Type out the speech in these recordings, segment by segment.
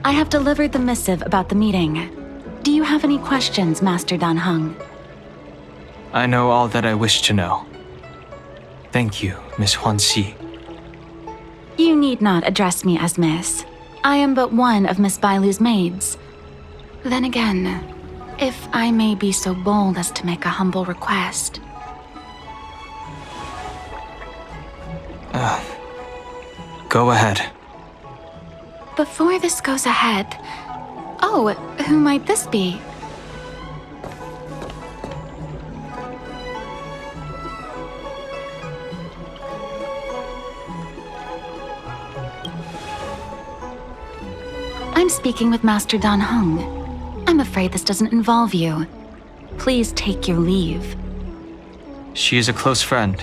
I have delivered the missive about the meeting. Do you have any questions, Master Dan Heng? I know all that I wish to know. Thank you, Miss Huanxi. You need not address me as Miss. I am but one of Miss Bailu's maids. Then again, if I may be so bold as to make a humble request. Go ahead. Before this goes ahead... Oh, who might this be? I'm speaking with Master Dan Heng. I'm afraid this doesn't involve you. Please take your leave. She is a close friend.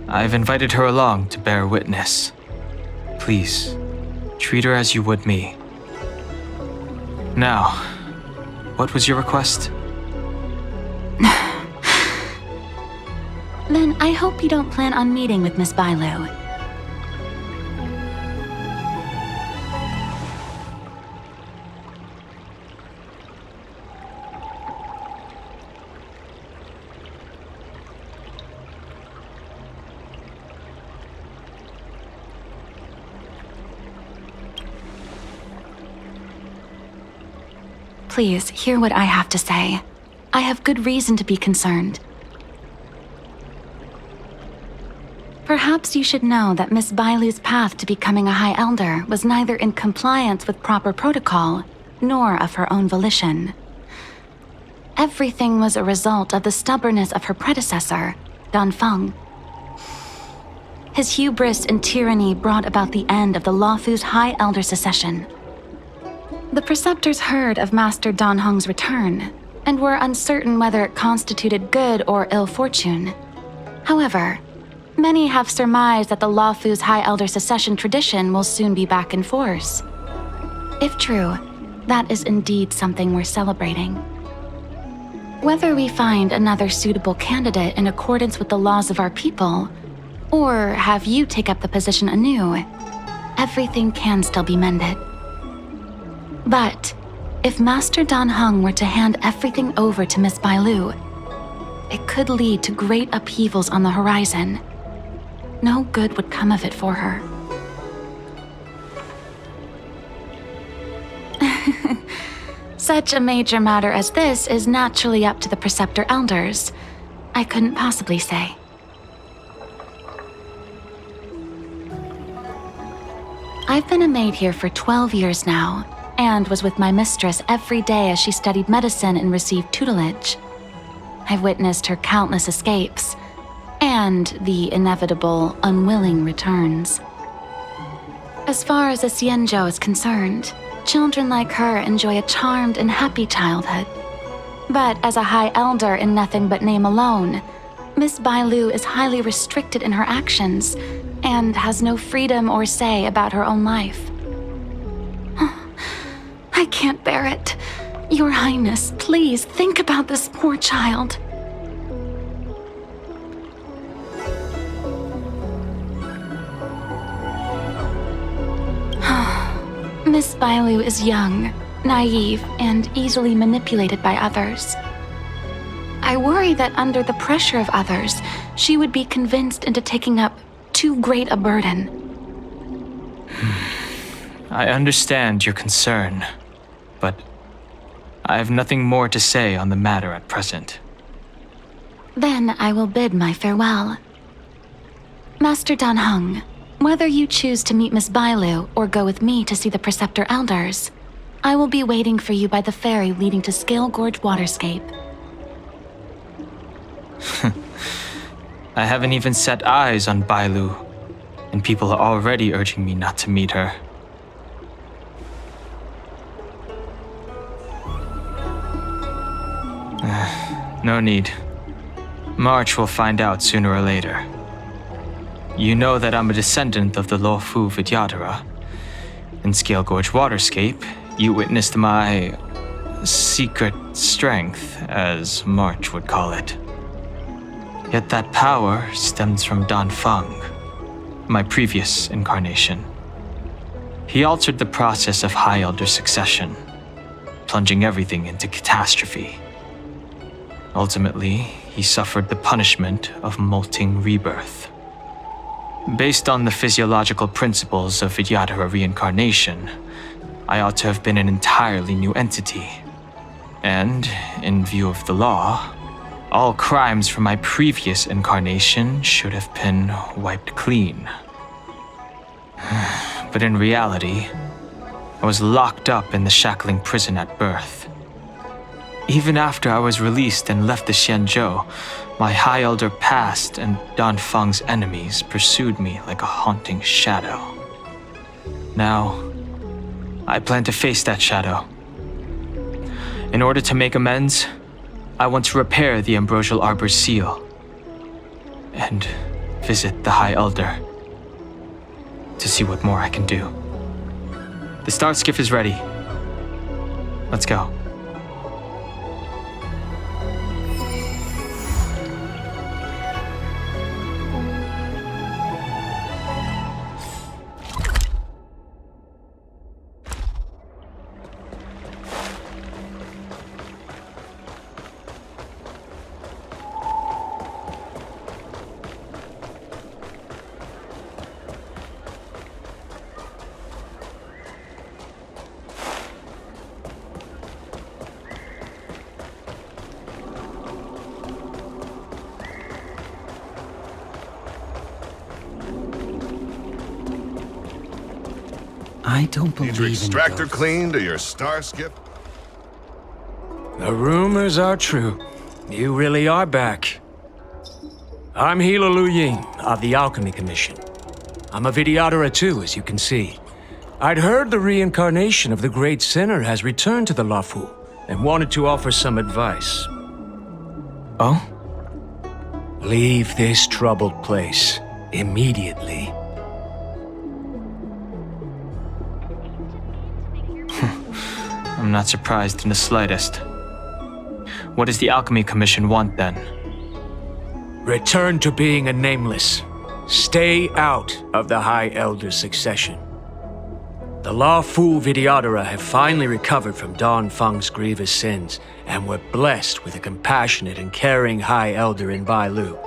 I've invited her along to bear witness. Please, treat her as you would me. Now, what was your request? Then I hope you don't plan on meeting with Miss Bailu. Please, hear what I have to say. I have good reason to be concerned. Perhaps you should know that Miss Bailu's path to becoming a High Elder was neither in compliance with proper protocol, nor of her own volition. Everything was a result of the stubbornness of her predecessor, Dan Feng. His hubris and tyranny brought about the end of the Luofu's High Elder succession. The preceptors heard of Master Dan Heng's return, and were uncertain whether it constituted good or ill fortune. However, many have surmised that the Luofu's High Elder succession tradition will soon be back in force. If true, that is indeed something worth celebrating. Whether we find another suitable candidate in accordance with the laws of our people, or have you take up the position anew, everything can still be mended. But if Master Dan Heng were to hand everything over to Miss Bailu, it could lead to great upheavals on the horizon. No good would come of it for her. Such a major matter as this is naturally up to the Preceptor Elders. I couldn't possibly say. I've been a maid here for 12 years now, and was with my mistress every day as she studied medicine and received tutelage. I've witnessed her countless escapes, and the inevitable, unwilling returns. As far as a Xianzhou is concerned, children like her enjoy a charmed and happy childhood. But as a High Elder in nothing but name alone, Miss Bailu is highly restricted in her actions, and has no freedom or say about her own life. I can't bear it. Your Highness, please think about this poor child. Miss Bailu is young, naive, and easily manipulated by others. I worry that under the pressure of others, she would be convinced into taking up too great a burden. I understand your concern, but I have nothing more to say on the matter at present. Then I will bid my farewell. Master Dan Heng, whether you choose to meet Miss Bailu or go with me to see the Preceptor Elders, I will be waiting for you by the ferry leading to Scale Gorge Waterscape. I haven't even set eyes on Bailu, and people are already urging me not to meet her. No need. March will find out sooner or later. You know that I'm a descendant of the Luofu Vidyadhara. In Scale Gorge Waterscape, you witnessed my secret strength, as March would call it. Yet that power stems from Dan Feng, my previous incarnation. He altered the process of High Elder succession, plunging everything into catastrophe. Ultimately, he suffered the punishment of molting rebirth. Based on the physiological principles of Vidyadhara reincarnation, I ought to have been an entirely new entity. And, in view of the law, all crimes from my previous incarnation should have been wiped clean. But in reality, I was locked up in the shackling prison at birth. Even after I was released and left the Xianzhou, my High Elder past and Danfeng's enemies pursued me like a haunting shadow. Now, I plan to face that shadow. In order to make amends, I want to repair the Ambrosial Arbor's seal and visit the High Elder to see what more I can do. The star skiff is ready. Let's go. I don't believe Need your extractor in ghosts. cleaned or your star skip? The rumors are true. You really are back. I'm Hila Lu Ying of the Alchemy Commission. I'm a Vidyadhara too, as you can see. I'd heard the reincarnation of the Great Sinner has returned to the Lafu and wanted to offer some advice. Oh? Leave this troubled place immediately. I'm not surprised in the slightest. What does the Alchemy Commission want then? Return to being a nameless. Stay out of the High Elder's succession. The Lafu Vidyadhara have finally recovered from Danfeng's grievous sins, and were blessed with a compassionate and caring High Elder in Bailu.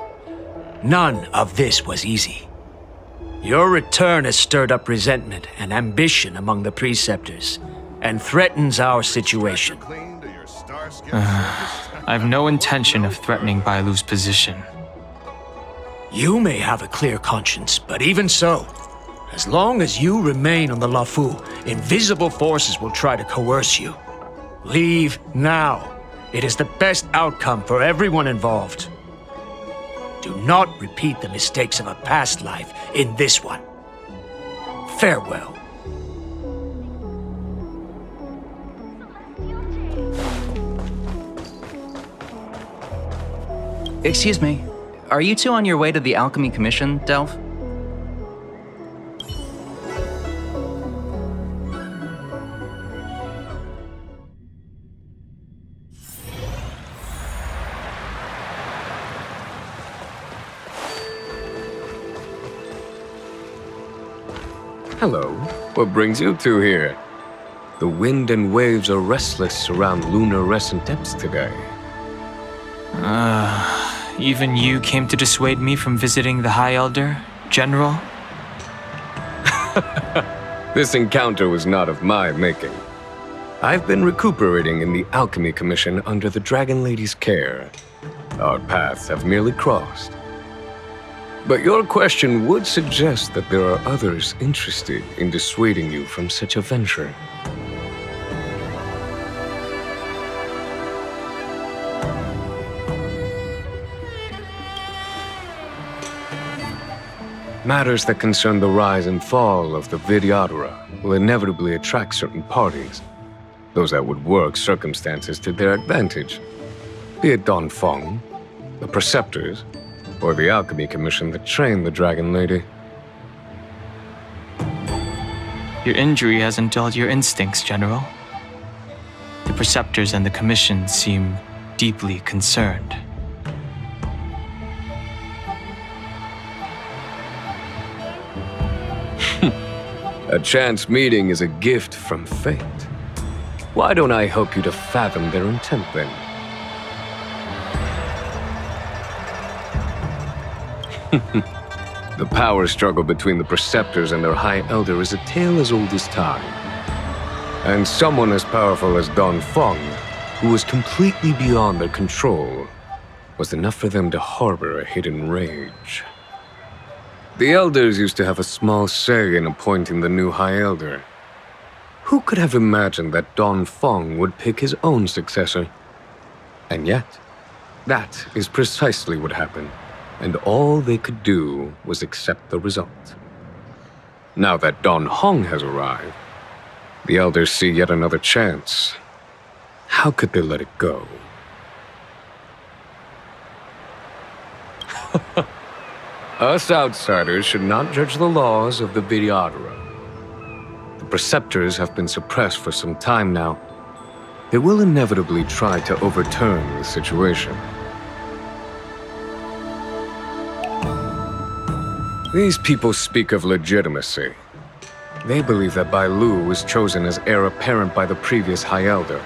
None of this was easy. Your return has stirred up resentment and ambition among the preceptors, and threatens our situation. Cleaned or your star skip I have no intention of threatening Bailu's position. You may have a clear conscience, but even so, as long as you remain on the Lafu, invisible forces will try to coerce you. Leave now. It is the best outcome for everyone involved. Do not repeat the mistakes of a past life in this one. Farewell. Excuse me, are you two on your way to the Alchemy Commission, Delph? Hello. What brings you two here? The wind and waves are restless around lunar-rescent depths today. Even you came to dissuade me from visiting the High Elder, General? This encounter was not of my making. I've been recuperating in the Alchemy Commission under the Dragon Lady's care. Our paths have merely crossed. But your question would suggest that there are others interested in dissuading you from such a venture. Matters that concern the rise and fall of the Vidyadhara will inevitably attract certain parties, those that would work circumstances to their advantage, be it Danfeng, the Preceptors, or the Alchemy Commission that trained the Dragon Lady. Your injury hasn't dulled your instincts, General. The Preceptors and the Commission seem deeply concerned. A chance meeting is a gift from fate. Why don't I help you to fathom their intent then? The power struggle between the Preceptors and their High Elder is a tale as old as time. And someone as powerful as Don Feng, who was completely beyond their control, was enough for them to harbor a hidden rage. The Elders used to have a small say in appointing the new High Elder. Who could have imagined that Don Feng would pick his own successor? And yet, that is precisely what happened, and all they could do was accept the result. Now that Don Hong has arrived, the Elders see yet another chance. How could they let it go? Us outsiders should not judge the laws of the Vidyadhara. The Preceptors have been suppressed for some time now. They will inevitably try to overturn the situation. These people speak of legitimacy. They believe that Bai Lu was chosen as heir apparent by the previous High Elder,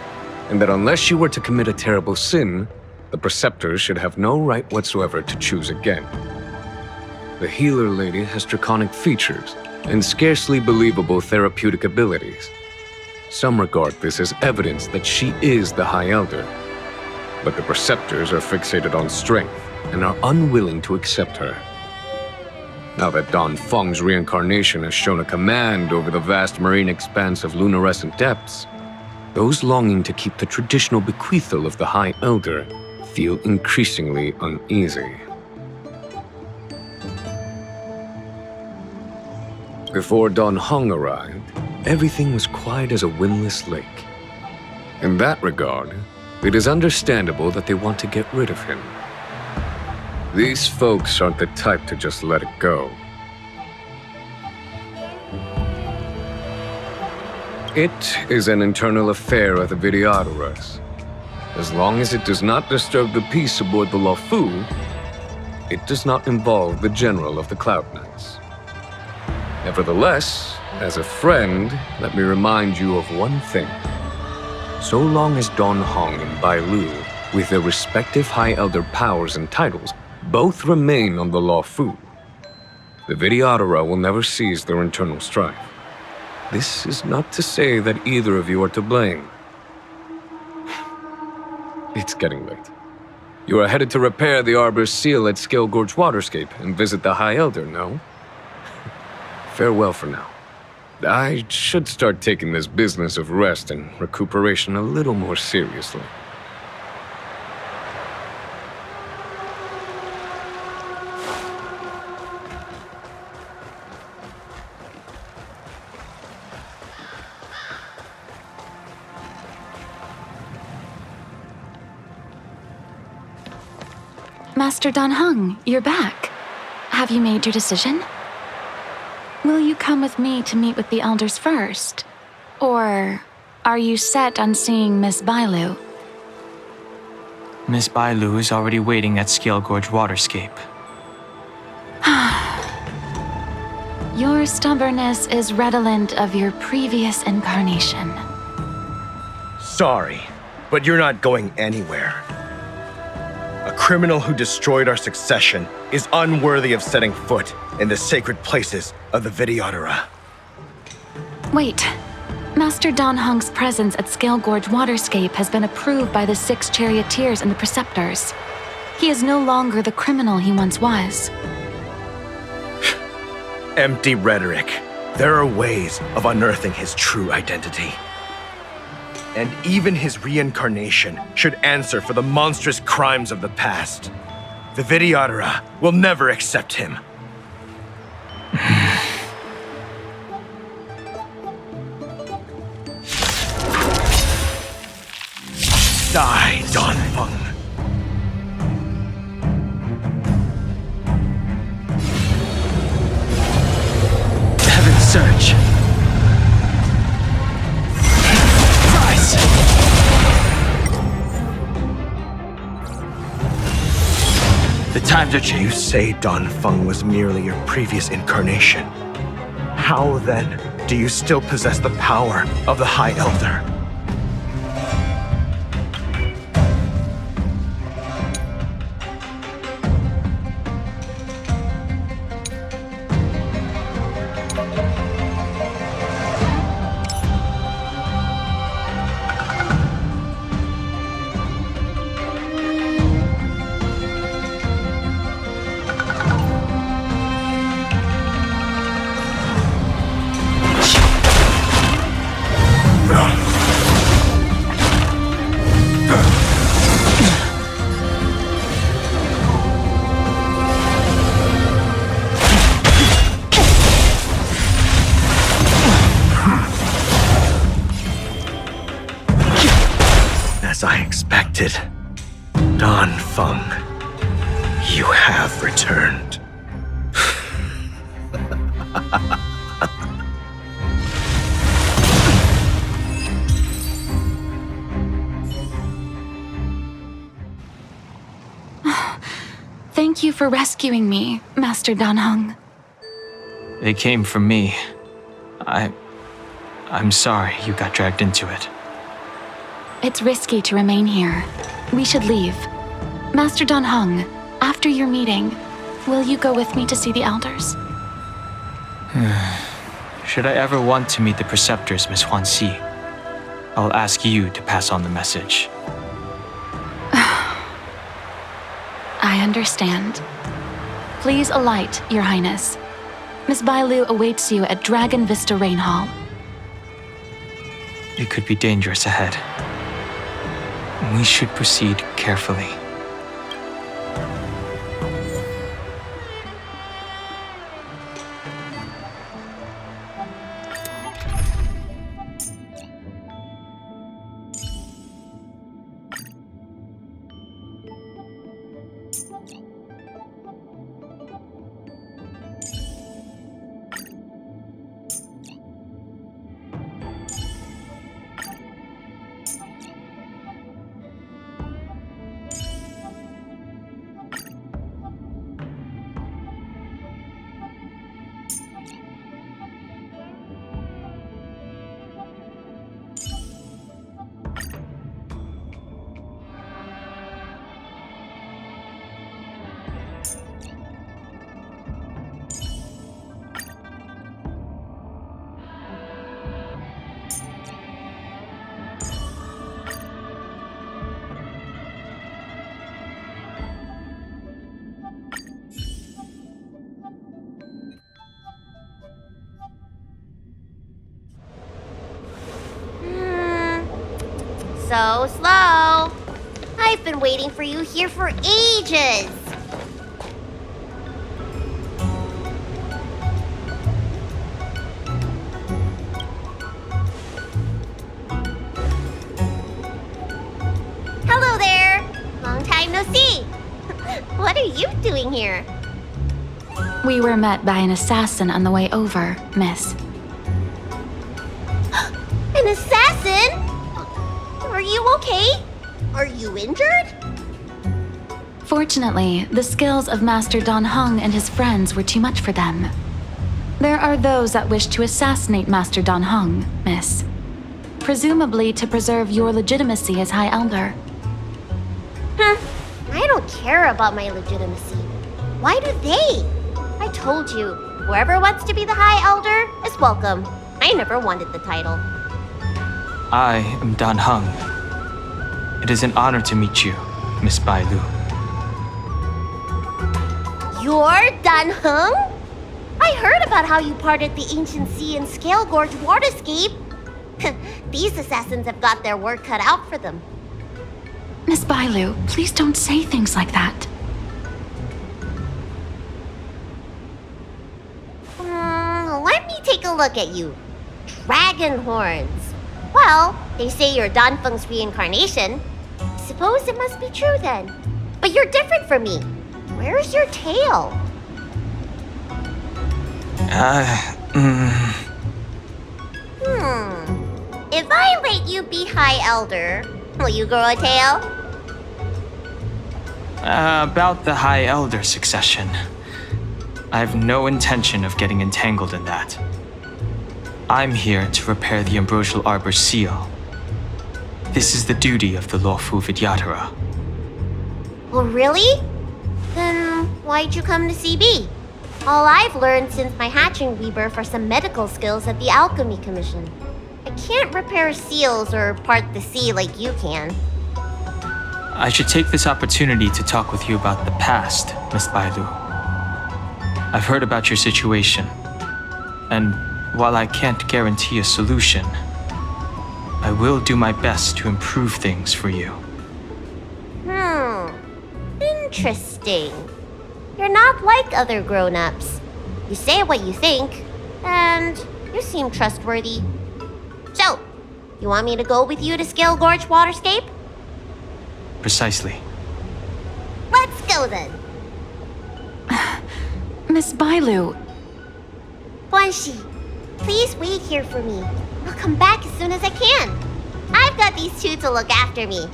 and that unless she were to commit a terrible sin, the Preceptors should have no right whatsoever to choose again. The healer lady has draconic features and scarcely believable therapeutic abilities. Some regard this as evidence that she is the High Elder, but the Preceptors are fixated on strength and are unwilling to accept her. Now that Don Feng's reincarnation has shown a command over the vast marine expanse of luminescent depths, those longing to keep the traditional bequeathal of the High Elder feel increasingly uneasy. Before Don Hong arrived, everything was quiet as a windless lake. In that regard, it is understandable that they want to get rid of him. These folks aren't the type to just let it go. It is an internal affair of the Vidyadharas. As long as it does not disturb the peace aboard the Luofu, it does not involve the general of the Cloud Knights. Nevertheless, as a friend, let me remind you of one thing. So long as Don Hong and Bai Lu, with their respective High Elder powers and titles, both remain on the Luofu, the Vidyadhara will never cease their internal strife. This is not to say that either of you are to blame. It's getting late. You are headed to repair the Arbor's seal at Scale Gorge Waterscape and visit the High Elder, no? Farewell for now. I should start taking this business of rest and recuperation a little more seriously. Master Don Hung, you're back. Have you made your decision? Will you come with me to meet with the elders first? Or are you set on seeing Miss Bailu? Miss Bailu is already waiting at Scale Gorge Waterscape. Your stubbornness is redolent of your previous incarnation. Sorry, but you're not going anywhere. A criminal who destroyed our succession is unworthy of setting foot in the sacred places of the Vidyadhara. Wait. Master Don Hung's presence at Scale Gorge Waterscape has been approved by the 6 charioteers and the Preceptors. He is no longer the criminal he once was. Empty rhetoric. There are ways of unearthing his true identity. And even his reincarnation should answer for the monstrous crimes of the past. The Vidyadhara will never accept him. Die, Don Feng. Heaven Surge! Rise! The times are You changed. say Don Feng was merely your previous incarnation. How then Do you still possess the power of the High Elder? As I expected, Don Feng, you have returned. Thank you for rescuing me, Master Dan Heng. They came from me. I'm sorry you got dragged into it. It's risky to remain here. We should leave. Master Dan Heng, after your meeting, will you go with me to see the elders? Should I ever want to meet the preceptors, Miss Huan Si, I'll ask you to pass on the message. I understand. Please alight, Your Highness. Miss Bailu awaits you at Dragon Vista Rain Hall. It could be dangerous ahead. We should proceed carefully. So slow. I've been waiting for you here for ages. Hello there. Long time no see. What are you doing here? We were met by an assassin on the way over, Miss. An assassin? Are you okay? Are you injured? Fortunately, the skills of Master Dan Heng and his friends were too much for them. There are those that wish to assassinate Master Dan Heng, Miss. Presumably to preserve your legitimacy as High Elder. I don't care about my legitimacy. Why do they? I told you, whoever wants to be the High Elder is welcome. I never wanted the title. I am Dan Heng. It is an honor to meet you, Miss Bailu. You're Dan Heng? I heard about how you parted the ancient sea and Scale Gorge waterscape. These assassins have got their work cut out for them. Miss Bailu, please don't say things like that. Let me take a look at you. Dragon horns. Well, they say you're Dan Feng's reincarnation. Suppose it must be true then. But you're different from me. Where's your tail? If I let you be High Elder, will you grow a tail? About the High Elder succession. I have no intention of getting entangled in that. I'm here to repair the Ambrosial Arbor seal. This is the duty of the lawful Vidyadhara. Oh, really? Then why'd you come to CB? All I've learned since my hatching rebirth are some medical skills at the Alchemy Commission. I can't repair seals or part the sea like you can. I should take this opportunity to talk with you about the past, Miss Bailu. I've heard about your situation, and while I can't guarantee a solution, I will do my best to improve things for you. Interesting. You're not like other grown-ups. You say what you think, and you seem trustworthy. So, you want me to go with you to Scale Gorge Waterscape? Precisely. Let's go then. Miss Bailu, Guanxi, please wait here for me. I'll come back as soon as I can. I've got these two to look after me.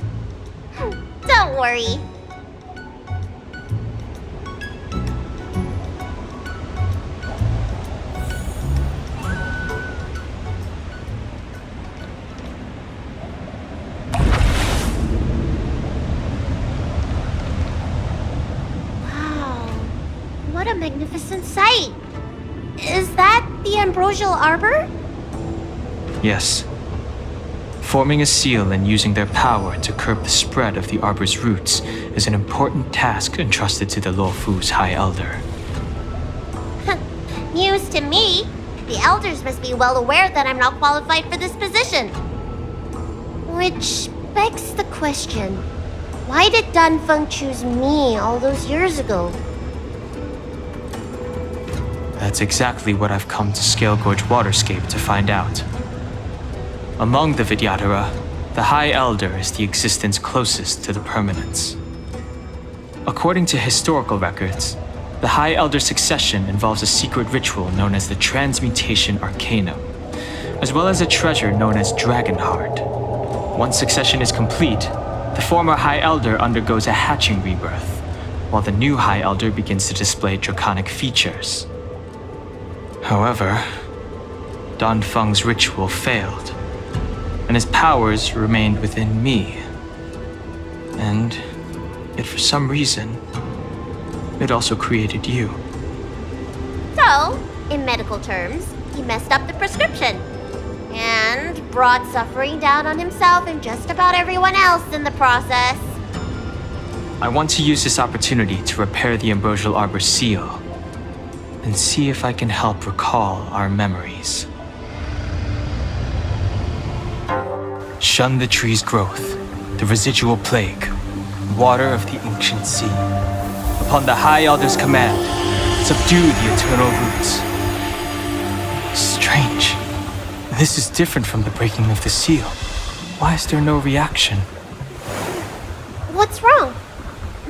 Don't worry. What a magnificent sight! Is that the Ambrosial Arbor? Yes. Forming a seal and using their power to curb the spread of the Arbor's roots is an important task entrusted to the Luofu's High Elder. News to me. The Elders must be well aware that I'm not qualified for this position. Which begs the question, why did Danfeng choose me all those years ago? That's exactly what I've come to Scale Gorge Waterscape to find out. Among the Vidyadhara, the High Elder is the existence closest to the permanence. According to historical records, the High Elder succession involves a secret ritual known as the Transmutation Arcanum, as well as a treasure known as Dragon Heart. Once succession is complete, the former High Elder undergoes a hatching rebirth, while the new High Elder begins to display draconic features. However, Danfeng's ritual failed, and his powers remained within me. And yet for some reason, it also created you. So, in medical terms, he messed up the prescription. And brought suffering down on himself and just about everyone else in the process. I want to use this opportunity to repair the Ambrosial Arbor seal, and see if I can help recall our memories. Shun the tree's growth, the residual plague, water of the ancient sea. Upon the High Elder's command, subdue the eternal roots. Strange. This is different from the breaking of the seal. Why is there no reaction? What's wrong?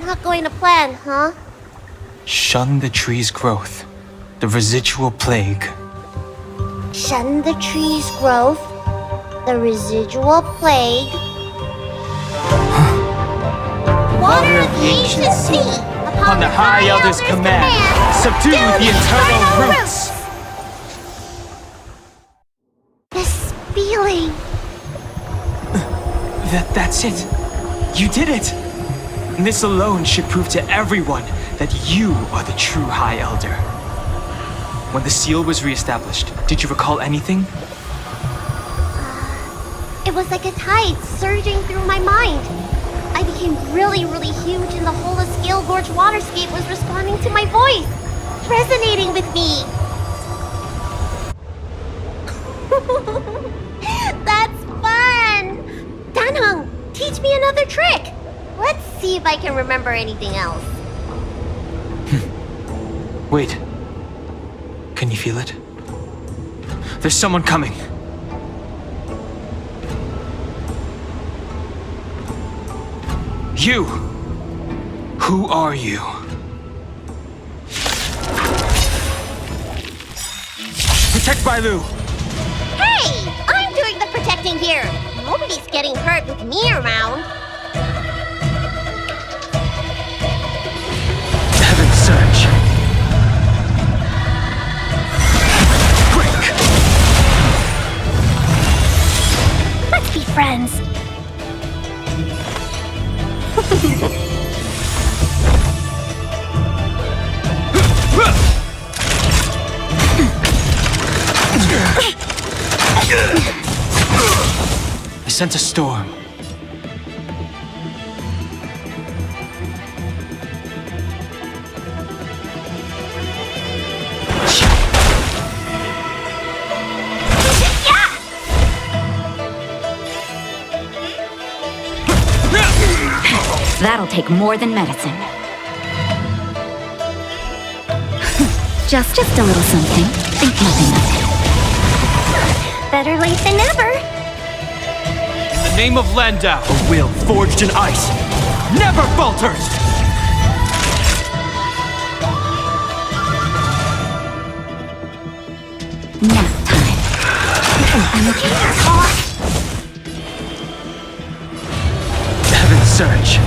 Not going to plan, huh? Shun the tree's growth, the residual plague. Shun the tree's growth, the residual plague. Water of the ancient sea, upon the High Elder's command, subdue the eternal roots. This feeling. That's it. You did it. This alone should prove to everyone that you are the true High Elder. When the seal was reestablished, did you recall anything? It was like a tide surging through my mind. I became really, really huge, and the whole of Scale Gorge Waterscape was responding to my voice, resonating with me. That's fun! Danheng, teach me another trick. Let's see if I can remember anything else. Wait. Can you feel it? There's someone coming. You! Who are you? Protect Bailu! Hey! I'm doing the protecting here! Nobody's getting hurt with me around. Heaven Surge! Break! sense a storm. That'll take more than medicine. Just a little something. Think nothing of it. Better late than never. In the name of Landau, a will forged in ice never falters! Nap time. I'm okay. Heaven's surge.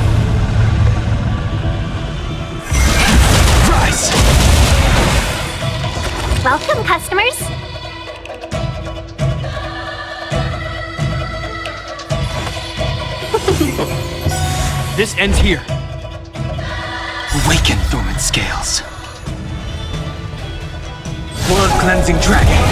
Rise! Welcome, customers. This ends here. Awaken, dormant scales. Blood-cleansing dragon.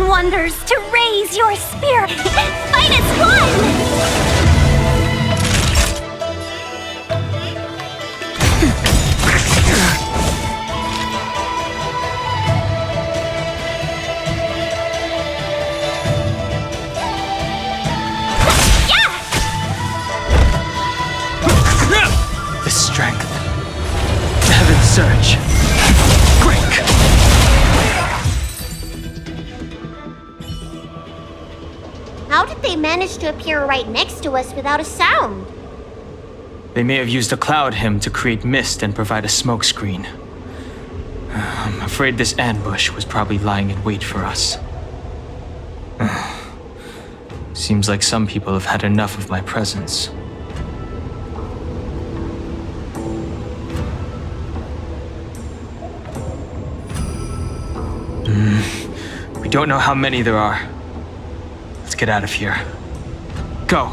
Wonders to raise your spirit. Fight as one! The strength. Heaven's surge. Break! How did they manage to appear right next to us without a sound? They may have used a cloud hymn to create mist and provide a smokescreen. I'm afraid this ambush was probably lying in wait for us. Seems like some people have had enough of my presence. We don't know how many there are. Let's get out of here. Go!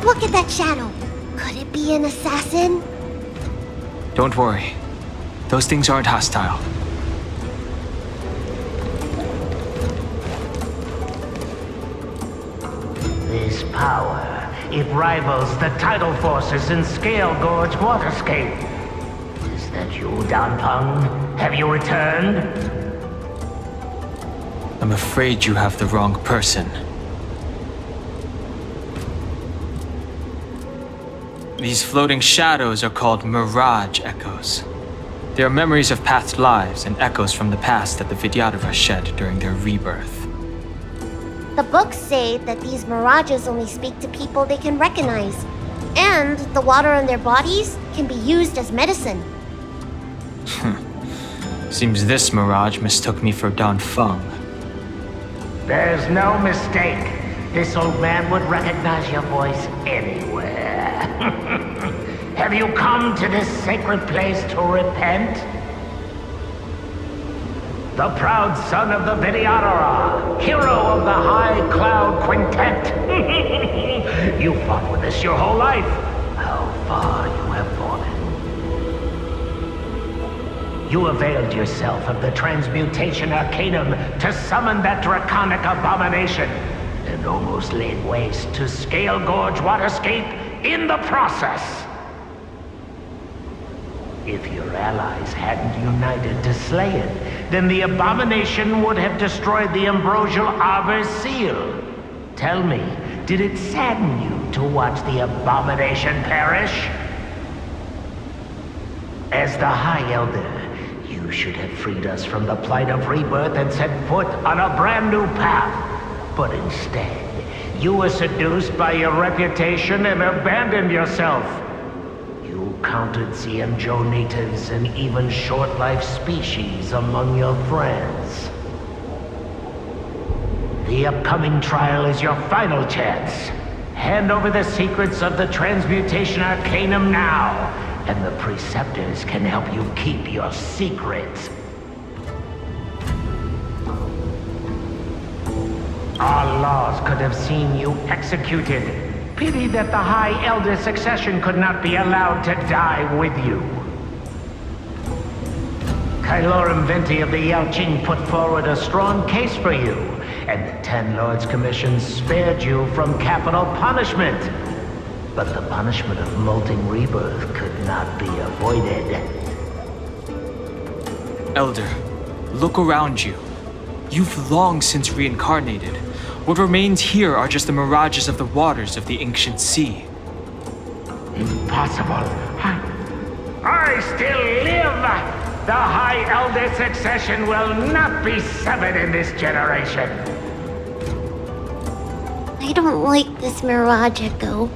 Look at that shadow. Could it be an assassin? Don't worry. Those things aren't hostile. This power, it rivals the tidal forces in Scale Gorge Waterscape. Is that you, Danpeng? Have you returned? I'm afraid you have the wrong person. These floating shadows are called mirage echoes. They are memories of past lives and echoes from the past that the Vidyadhara shed during their rebirth. The books say that these mirages only speak to people they can recognize. And the water on their bodies can be used as medicine. Seems this mirage mistook me for Danfeng. There's no mistake. This old man would recognize your voice anywhere. Have you come to this sacred place to repent? The proud son of the Vidyadhara, hero of the High Cloud Quintet. You fought with us your whole life. How far you have fallen. You availed yourself of the Transmutation Arcanum to summon that draconic abomination, and almost laid waste to Scale Gorge Waterscape in the process. If your allies hadn't united to slay it, then the abomination would have destroyed the Ambrosial Arbor's seal. Tell me, did it sadden you to watch the abomination perish? As the High Elder, you should have freed us from the plight of rebirth and set foot on a brand new path. But instead, you were seduced by your reputation and abandoned yourself. You counted Xianzhou natives and even short-life species among your friends. The upcoming trial is your final chance. Hand over the secrets of the Transmutation Arcanum now, and the Preceptors can help you keep your secrets. Our laws could have seen you executed. Pity that the High Elder succession could not be allowed to die with you. Kylorum Venti of the Yaoqing put forward a strong case for you, and the Ten Lords Commission spared you from capital punishment. But the punishment of molting rebirth could not be avoided. Elder, look around you. You've long since reincarnated. What remains here are just the mirages of the waters of the ancient sea. Impossible. I still live! The High Elder succession will not be severed in this generation. I don't like this Mirage Echo.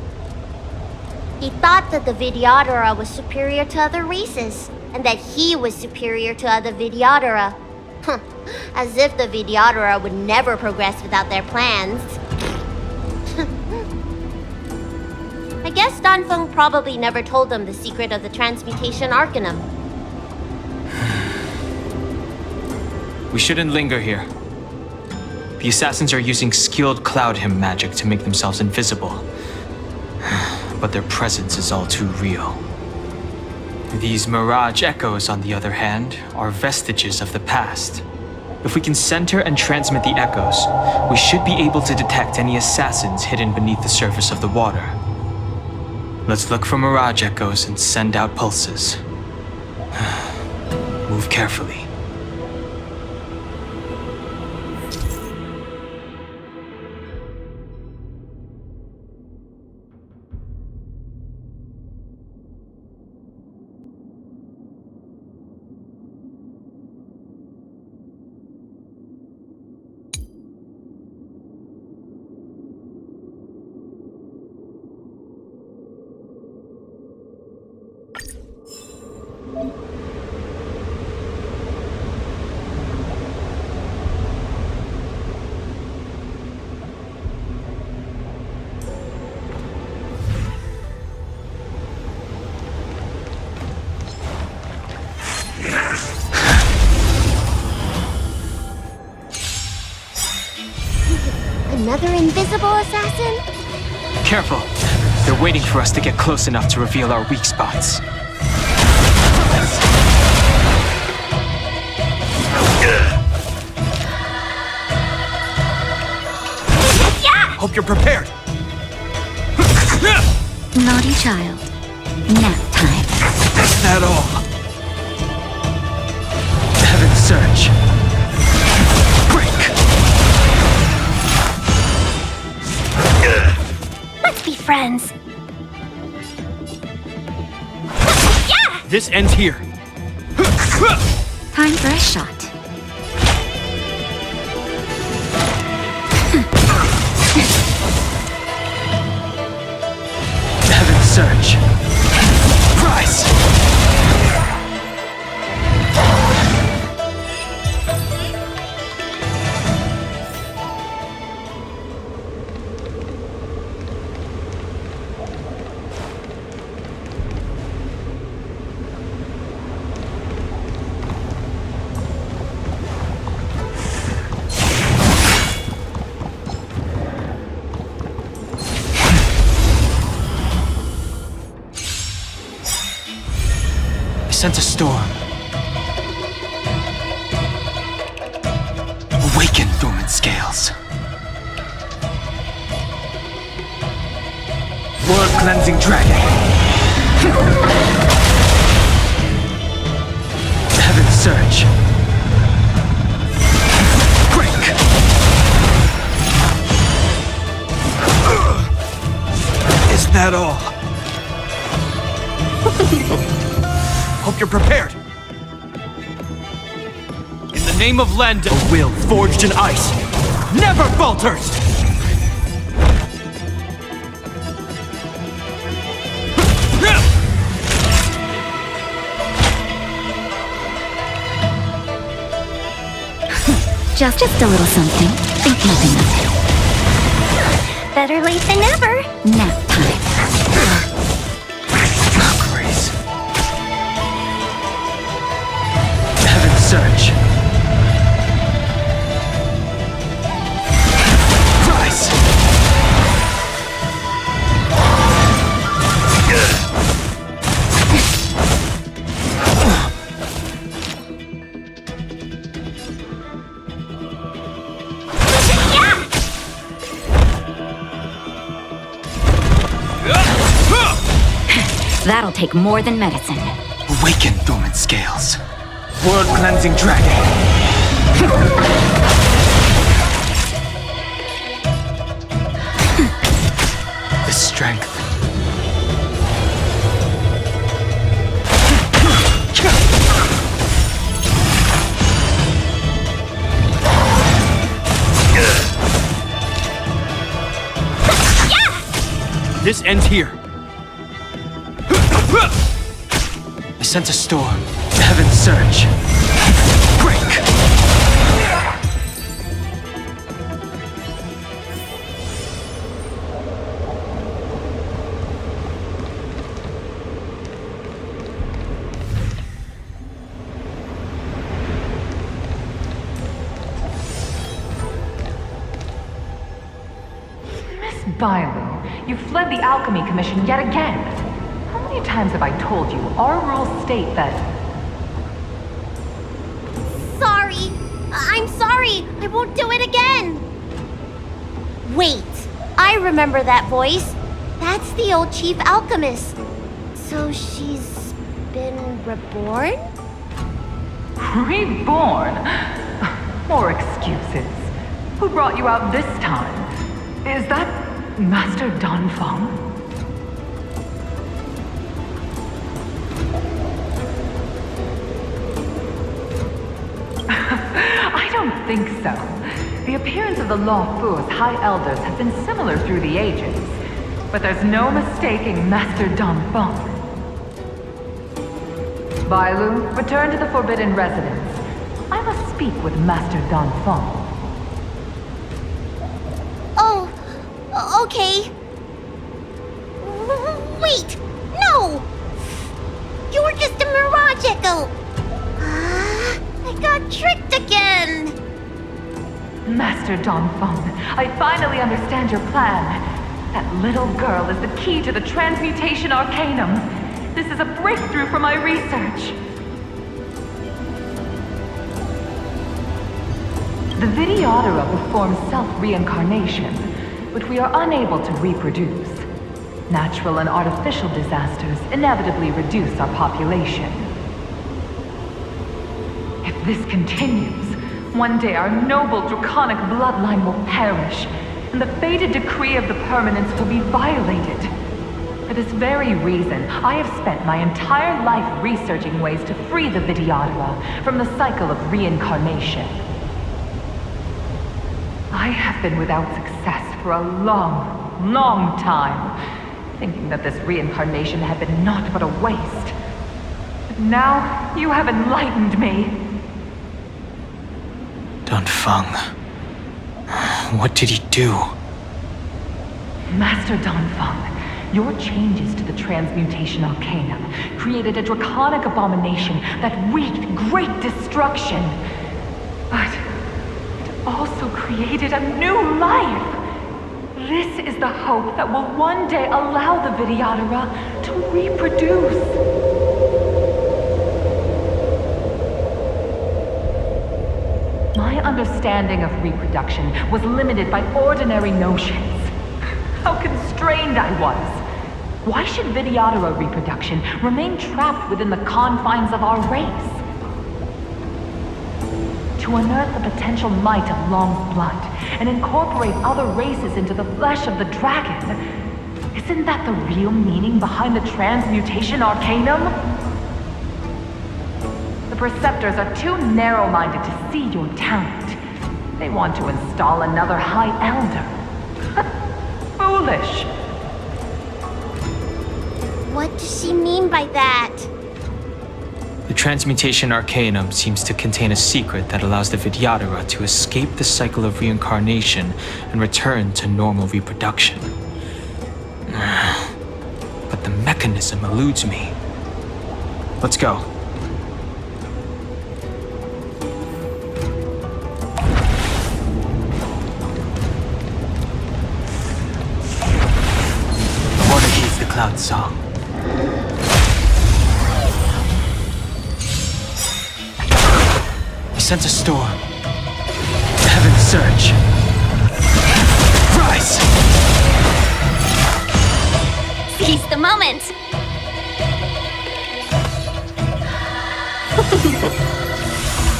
He thought that the Vidyadhara was superior to other races, and that he was superior to other Vidyadhara. As if the Vidyadhara would never progress without their plans. I guess Danfeng probably never told them the secret of the Transmutation Arcanum. We shouldn't linger here. The assassins are using skilled cloud hymn magic to make themselves invisible. But their presence is all too real. These mirage echoes, on the other hand, are vestiges of the past. If we can center and transmit the echoes, we should be able to detect any assassins hidden beneath the surface of the water. Let's look for mirage echoes and send out pulses. Move carefully. Another invisible assassin? Careful. They're waiting for us to get close enough to reveal our weak spots. Hope you're prepared. Naughty child. Nap time. Is that all? Heaven Surge. Let's be friends. This ends here. Time for a shot. Heaven Surge. Rise! Sense a storm. Awaken, dormant scales. World-cleansing dragon. Heaven Surge. Break. Is that all? Hope you're prepared. In the name of Lend, a will forged in ice never falters! Just a little something. Think nothing of it. Better late than never. Nap time. Grace. Heaven's search. Rise. That'll take more than medicine. Awaken, dormant scales. World-cleansing dragon. The strength. This ends here. I sense a storm. Heaven's surge. Break! Miss Bailu, you fled the Alchemy Commission yet again. How many times have I told you? Our rules state that... Sorry. I'm sorry. I won't do it again. Wait. I remember that voice. That's the old chief alchemist. So she's been reborn? Reborn? More excuses. Who brought you out this time? Is that Master Danfeng? I don't think so. The appearance of the Lawfu's High Elders have been similar through the ages, but there's no mistaking Master Danfeng. Bailu, return to the Forbidden Residence. I must speak with Master Danfeng. Oh, okay. Wait! No! You're just a mirage echo! I got tricked again! Master Danfeng, I finally understand your plan. That little girl is the key to the Transmutation Arcanum. This is a breakthrough for my research. The Vidyadhara performs self-reincarnation, but we are unable to reproduce. Natural and artificial disasters inevitably reduce our population. If this continues, one day our noble draconic bloodline will perish, and the fated decree of the permanence will be violated. For this very reason, I have spent my entire life researching ways to free the Vidyadhara from the cycle of reincarnation. I have been without success for a long, long time, thinking that this reincarnation had been naught but a waste. But now, you have enlightened me. Danfeng. What did he do? Master Danfeng, your changes to the Transmutation Arcanum created a draconic abomination that wreaked great destruction. But it also created a new life. This is the hope that will one day allow the Vidyadhara to reproduce. My understanding of reproduction was limited by ordinary notions. How constrained I was. Why should Vidyadhara reproduction remain trapped within the confines of our race? To unearth the potential might of Long's blood and incorporate other races into the flesh of the dragon, isn't that the real meaning behind the Transmutation Arcanum? The Preceptors are too narrow-minded to see your talent. They want to install another High Elder. Foolish. What does she mean by that? The transmutation arcanum seems to contain a secret that allows the Vidyadhara to escape the cycle of reincarnation and return to normal reproduction. But the mechanism eludes me. Let's go. Water heeds the cloud song. We sense a storm. The heavens surge. Rise! Seize the moment!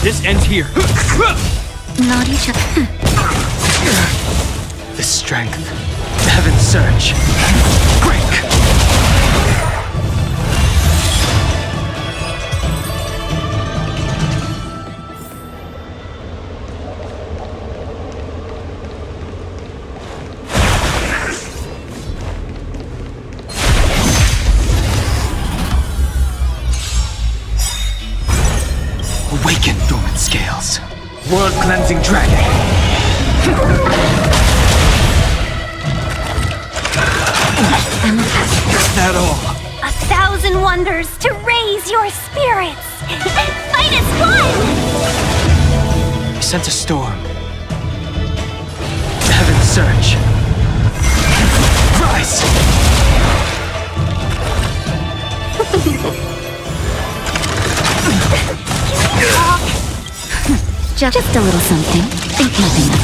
This ends here. Not each other. The strength. The heavens surge. Break! Awaken, dormant scales. World-cleansing dragon. That all? 1,000 wonders to raise your spirits! Fight as one! We sense a storm. The heavens surge. Rise! Just a little something. Think nothing of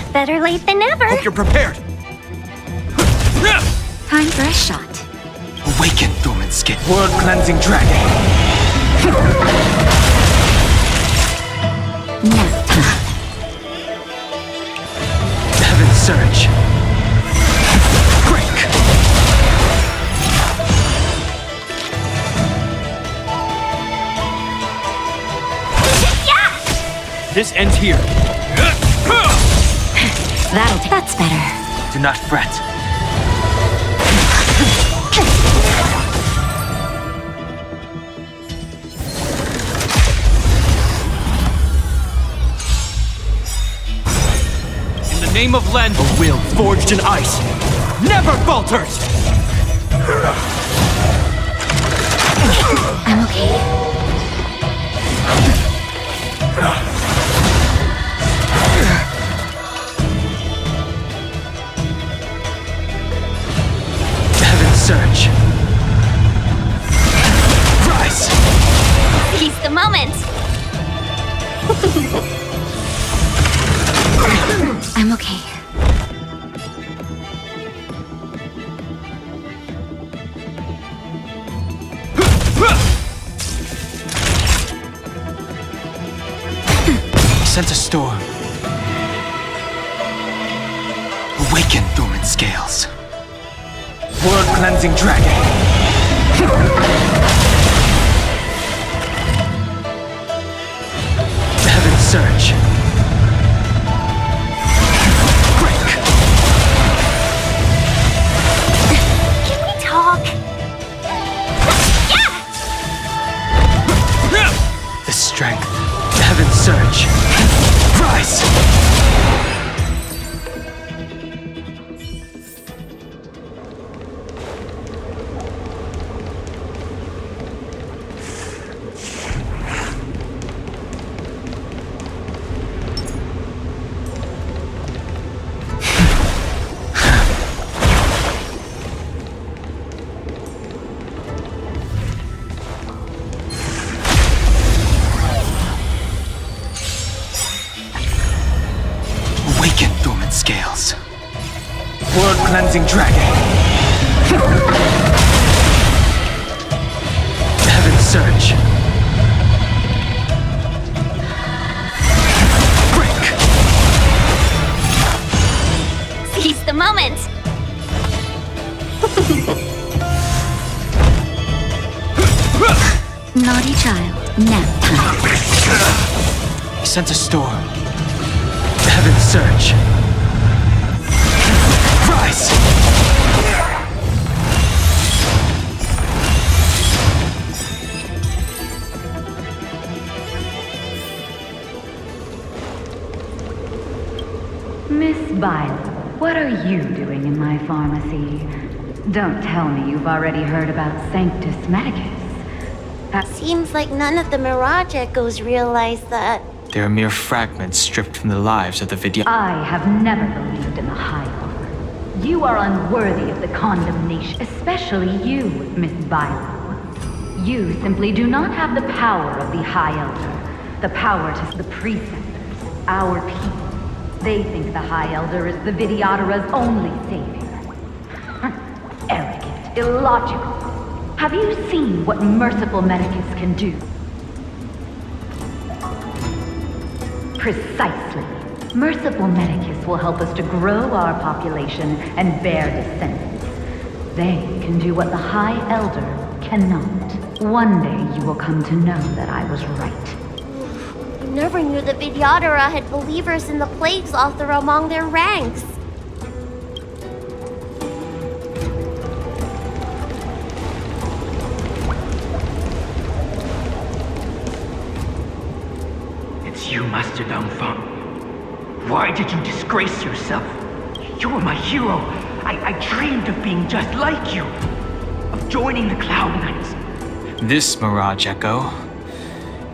it. Better late than never. Hope you're prepared. Time for a shot. Awaken, dormant scale. World-cleansing dragon. Nap time. The heavens surge. Break! This ends here. That's better. Do not fret. In the name of Len, a will forged in ice never falters! I'm okay. Surge. Rise! Seize the moment! I'm okay. Sense a storm. Awaken, dormant scales. World-cleansing dragon. The heavens surge. Break! Can we talk? The strength. The heavens surge. Rise! Scales. World-cleansing dragon. The heavens surge. Break! Seize the moment! Naughty child. Nap time. He sent a storm. The heavens surge. Rise! Miss Violet, what are you doing in my pharmacy? Don't tell me you've already heard about Sanctus Medicus. Seems like none of the Mirage Echoes realize that. They are mere fragments stripped from the lives of the Vidya. I have never believed in the High Elder. You are unworthy of the condemnation, especially you, Miss Violet. You simply do not have the power of the High Elder. The power to the preceptors, our people. They think the High Elder is the Vidyadhara's only savior. Arrogant, illogical. Have you seen what merciful Medicus can do? Precisely. Merciful Medicus will help us to grow our population and bear descendants. They can do what the High Elder cannot. One day you will come to know that I was right. I never knew the Vidyadhara had believers in the Plagues Author among their ranks. It's you, Master Dongfeng. Why did you disgrace yourself? You were my hero. I dreamed of being just like you. Of joining the Cloud Knights. This Mirage Echo.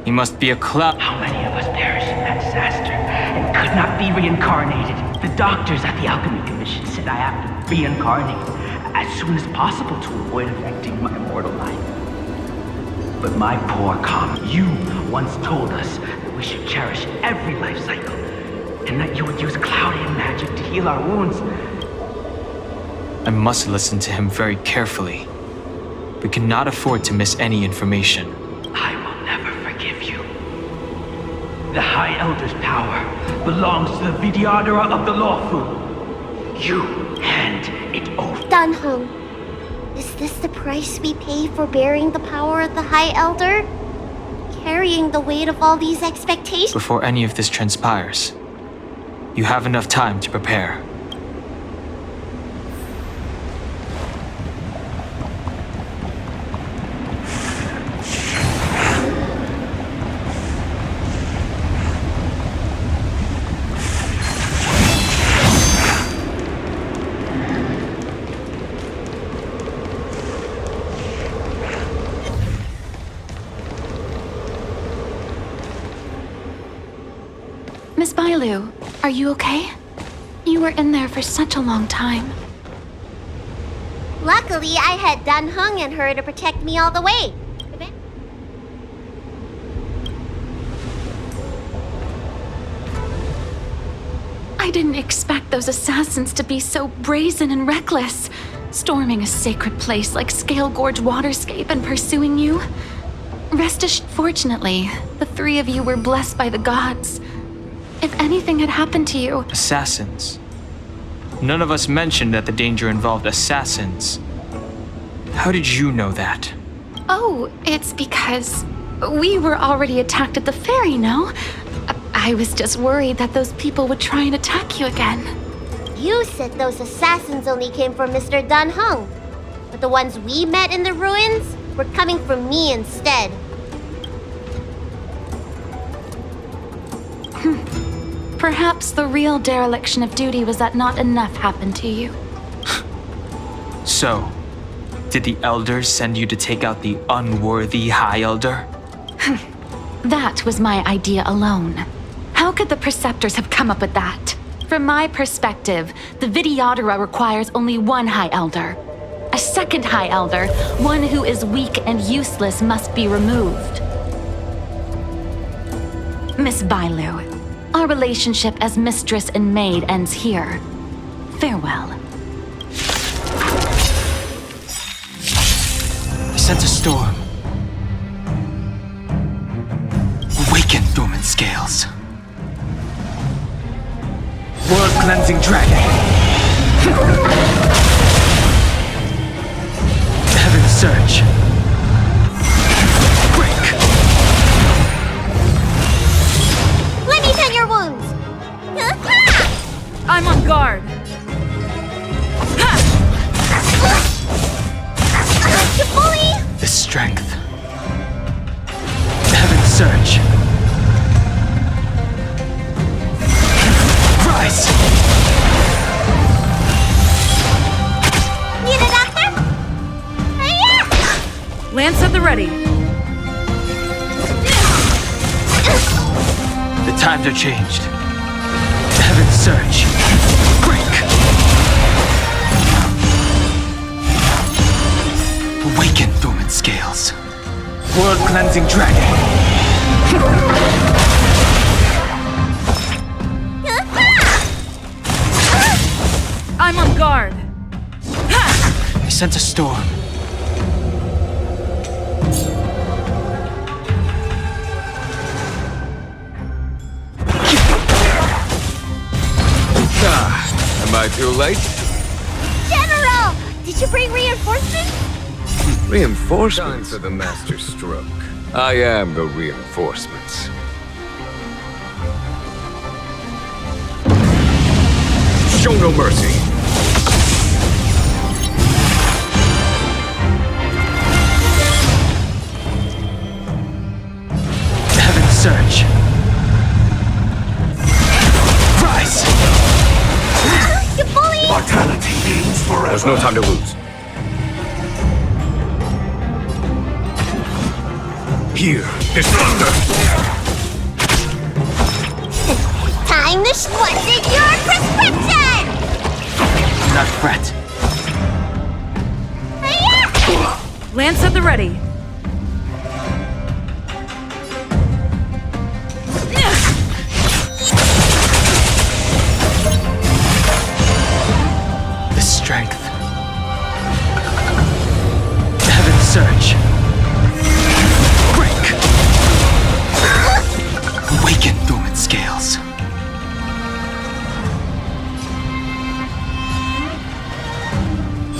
He must be a cloud. How many of us perished in that disaster and could not be reincarnated? The doctors at the Alchemy Commission said I have to reincarnate as soon as possible to avoid affecting my mortal life. But my poor Kama, you once told us that we should cherish every life cycle, and that you would use cloudian magic to heal our wounds. I must listen to him very carefully. We cannot afford to miss any information. I will never forgive you. The High Elder's power belongs to the Vidyadhara of the Lawful. You hand it over. Dunhung, is this the price we pay for bearing the power of the High Elder? Carrying the weight of all these expectations? Before any of this transpires, you have enough time to prepare. Miss Bailu, are you okay? You were in there for such a long time. Luckily, I had Dunhung and her to protect me all the way. I didn't expect those assassins to be so brazen and reckless, storming a sacred place like Scale Gorge Waterscape and pursuing you. Rest assured, fortunately, the three of you were blessed by the gods. If anything had happened to you... Assassins? None of us mentioned that the danger involved assassins. How did you know that? Oh, it's because we were already attacked at the ferry, no? I was just worried that those people would try and attack you again. You said those assassins only came from Mr. Dunhung, but the ones we met in the ruins were coming from me instead. Perhaps the real dereliction of duty was that not enough happened to you. So, did the Elders send you to take out the unworthy High Elder? That was my idea alone. How could the Preceptors have come up with that? From my perspective, the Vidyadhara requires only one High Elder. A second High Elder, one who is weak and useless, must be removed. Miss Bailu, our relationship as mistress and maid ends here. Farewell. I sense a storm. Awaken, dormant scales. World-cleansing dragon. Heaven surge. Break. Let me tend your wounds! I'm on guard. The strength. Heaven surge. Rise! ready. The times are changed. Heaven's surge. Break! Awaken, dormant scales. World-cleansing dragon. I'm on guard. I sense a storm. Am I too late? General! Did you bring reinforcements? Reinforcements? Time for the master stroke. I am the reinforcements. Show no mercy. Heaven's surge. Rise! You bully! Mortality means forever. There's no time to lose. Here, this thunder! Time to what's in your prescription! Do not fret. Lance at the ready. The strength. Heaven's surge. Break! Awaken, dormant scales.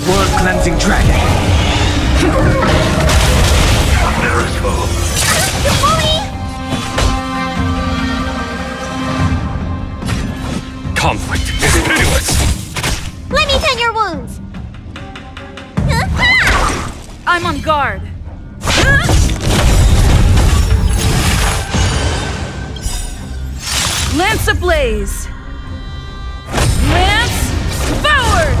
World-cleansing dragon. Miracle. You bully! Conflict is pitiless. Let me tend your wounds! I'm on guard. Lance ablaze. Lance forward!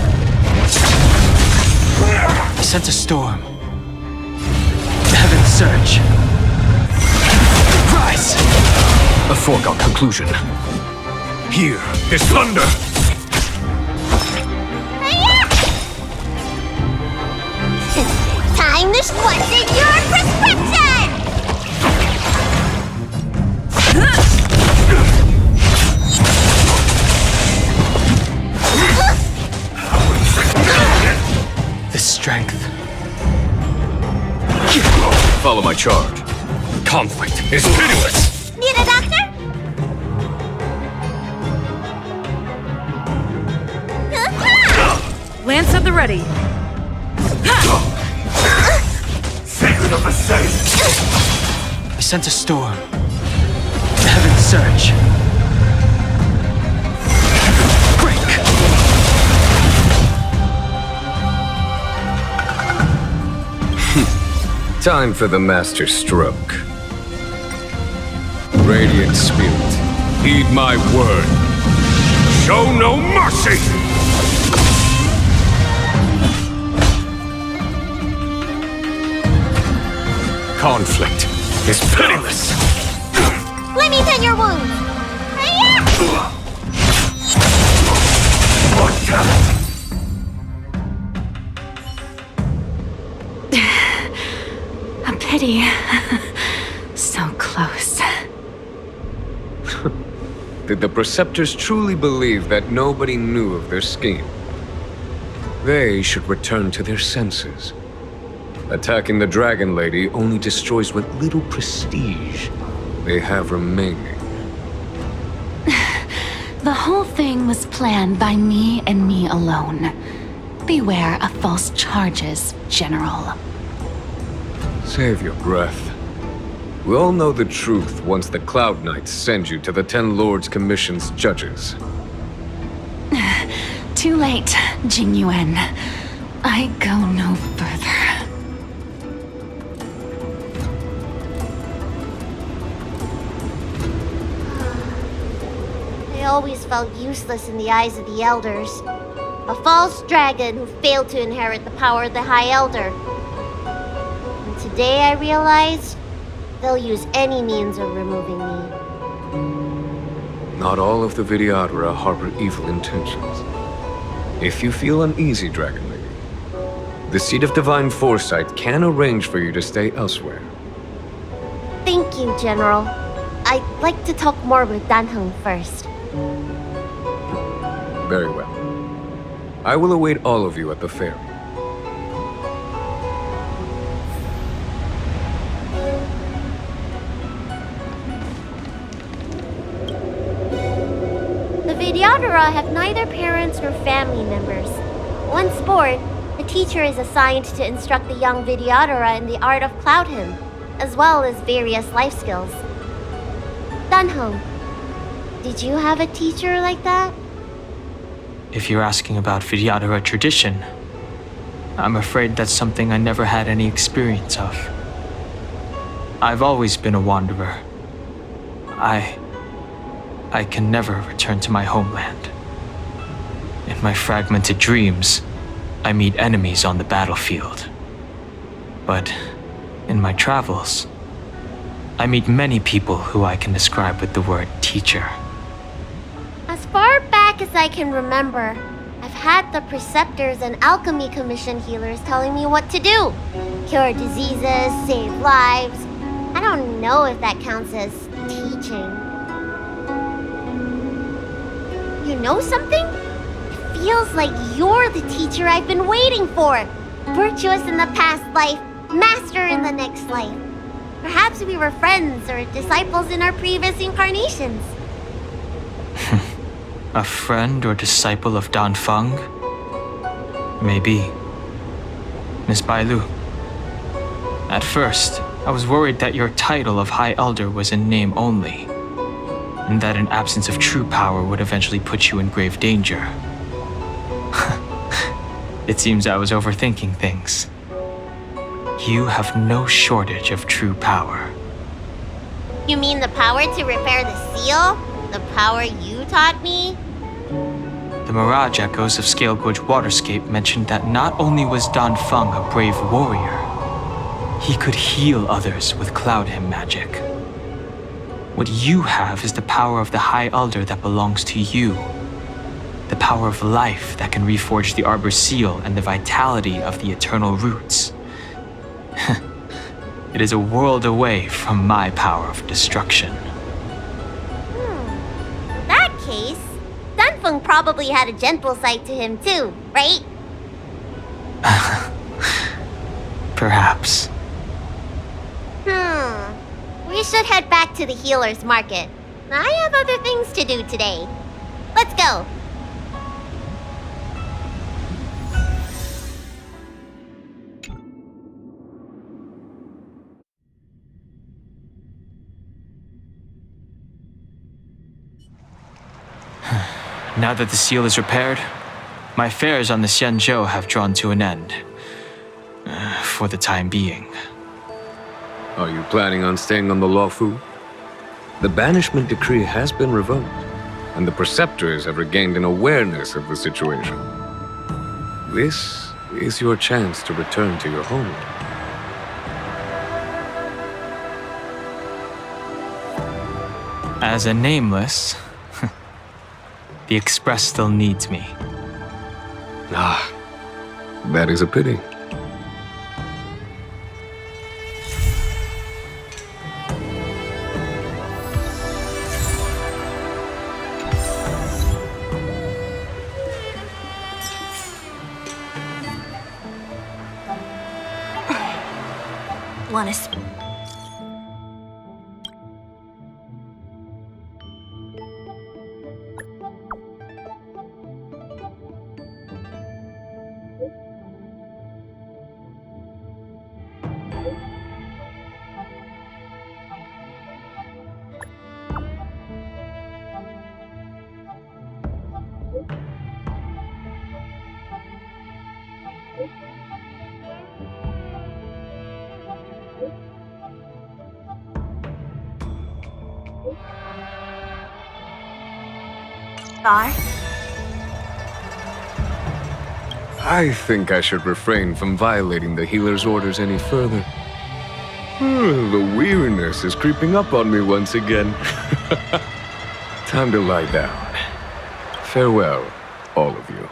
I sense a storm. Heaven's surge. Rise! A foregone conclusion. Here, this thunder! Time to what's in your prescription! The strength. Follow my charge. Conflict is pitiless. Need a doctor? Lance at the ready. Sacred of the saints. I sense a storm. Heaven's surge. Break! Time for the master stroke. Radiant spirit, heed my word. Show no mercy. Conflict is pitiless. Let me tend your wounds! Mortality. A pity. So close. Did the Preceptors truly believe that nobody knew of their scheme? They should return to their senses. Attacking the Dragon Lady only destroys what little prestige they have remaining. The whole thing was planned by me and me alone. Beware of false charges, General. Save your breath. We all know the truth once the Cloud Knights send you to the Ten Lords Commission's judges. Too late, Jing Yuan. I go no further. I always felt useless in the eyes of the elders. A false dragon who failed to inherit the power of the High Elder. And to day I realized they'll use any means of removing me. Not all of the Vidyadhara harbor evil intentions. If you feel uneasy, Dragon Lady, the Seat of Divine Foresight can arrange for you to stay elsewhere. Thank you, General. I'd like to talk more with Danheng first. Very well. I will await all of you at the ferry. The Vidyadhara have neither parents nor family members. Once born, the teacher is assigned to instruct the young Vidyadhara in the art of Cloud Hymn, as well as various life skills. Danheng, did you have a teacher like that? If you're asking about Vidyadhara tradition, I'm afraid that's something I never had any experience of. I've always been a wanderer. I can never return to my homeland. In my fragmented dreams, I meet enemies on the battlefield. But in my travels, I meet many people who I can describe with the word teacher. As far back as I can remember, I've had the preceptors and alchemy commission healers telling me what to do. Cure diseases, save lives. I don't know if that counts as teaching. You know something? It feels like you're the teacher I've been waiting for. Virtuous in the past life, master in the next life. Perhaps we were friends or disciples in our previous incarnations. A friend or disciple of Danfeng? Maybe. Miss Bailu. At first, I was worried that your title of High Elder was in name only, and that an absence of true power would eventually put you in grave danger. It seems I was overthinking things. You have no shortage of true power. You mean the power to repair the seal? The power you taught me? The Mirage Echoes of Scale Gorge Waterscape mentioned that not only was Danfeng a brave warrior, he could heal others with Cloud Hymn magic. What you have is the power of the High Elder that belongs to you. The power of life that can reforge the Arbor Seal and the vitality of the Eternal Roots. It is a world away from my power of destruction. In that case, Danfeng probably had a gentle side to him too, right? Perhaps. We should head back to the healer's market. I have other things to do today. Let's go. Now that the seal is repaired, my affairs on the Xianzhou have drawn to an end. For the time being. Are you planning on staying on the Luofu? The banishment decree has been revoked, and the preceptors have regained an awareness of the situation. This is your chance to return to your homeland. As a nameless, the Express still needs me. Ah, that is a pity. Want to I think I should refrain from violating the healer's orders any further. The weariness is creeping up on me once again. Time to lie down. Farewell, all of you.